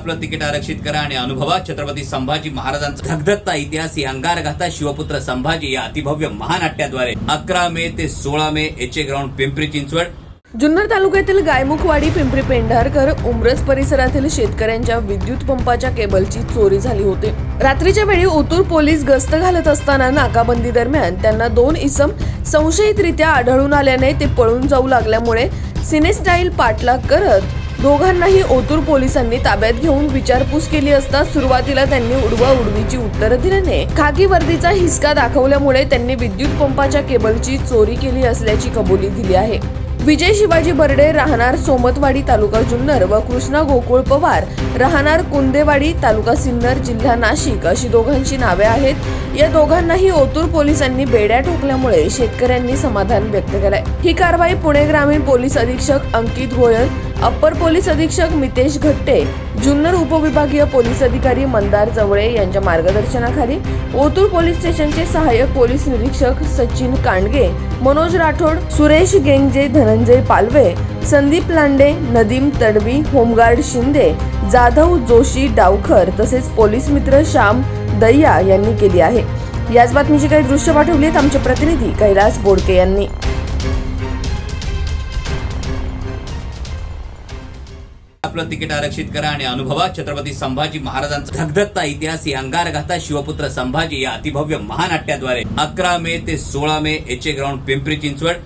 आपलं तिकीट आरक्षित करा आणि अनुभवा छत्रपती संभाजी महाराजांचा धगधगता इतिहास या अंगारगाथा शिवपुत्र संभाजी या अतिभव्य महानाट्याद्वारे 11 मे ते 16 मे एचए ग्राउंड पिंपरी चिंचवड। जुन्नर तालुक्यातील गायमुखवाडी पिंपरी पेंढारकर उमरस परिसरातील शेतकऱ्यांच्या विद्युत पंपाच्या केबलची चोरी झाली होती। रात्रीच्या वेळी ओतूर पोलीस गस्त घालत असताना नाकाबंदी दरम्यान त्यांना 2 इसम संशयितरित्या आढळून आल्याने ते पळून जाऊ लागल्यामुळे सिनेस्टाईल पाठलाग करत दोघांनाही ओतूर पोलिसांनी ताब्यात घेऊन विचारपूस केली असता सुरुवातीला त्यांनी उडवाउडवीची उत्तरं दिल्याने खाकी वर्दीचा हिसका दाखवल्यामुळे त्यांनी विद्युत पंपाच्या केबलची चोरी केली असल्याची कबुली दिली आहे। विजय शिवाजी बर्डे राहणार सोमतवाडी तालुका जुन्नर व कृष्णा गोकुळ पवार राहणार कुंदेवाडी तालुका सिन्नर जिल्हा नाशिक अशी दोघांची नावे आहेत। या दोघांनाही ओतूर पोलिसांनी बेड्या ठोकल्यामुळे शेतकऱ्यांनी समाधान व्यक्त केलंय। ही कारवाई पुणे ग्रामीण पोलीस अधीक्षक अंकित गोयल, अप्पर पोलीस अधीक्षक मितेश घट्टे, जुन्नर उपविभागीय पोलीस अधिकारी मंदार जवळे यांच्या मार्गदर्शनाखाली ओतूर पोलीस स्टेशनचे सहाय्यक पोलीस निरीक्षक सचिन कांडगे, मनोज राठोड, सुरेश गेंजे, धनंजय पालवे, संदीप लांडे, नदीम तडवी, होमगार्ड शिंदे, जाधव जोशी डावखर तसेच पोलीस मित्र श्याम दैया यांनी केली आहे। याच बातमीची काही दृश्य पाठवलीत आमचे प्रतिनिधी कैलास बोडके यांनी। आपलं तिकीट आरक्षित करा आणि अनुभवा छत्रपती संभाजी महाराजांचा धगधगता इतिहास या अंगारगाथा शिवपुत्र संभाजी या अतिभव्य महानाट्याद्वारे 11 मे ते 16 मे एचए ग्राउंड पिंपरी चिंचवड।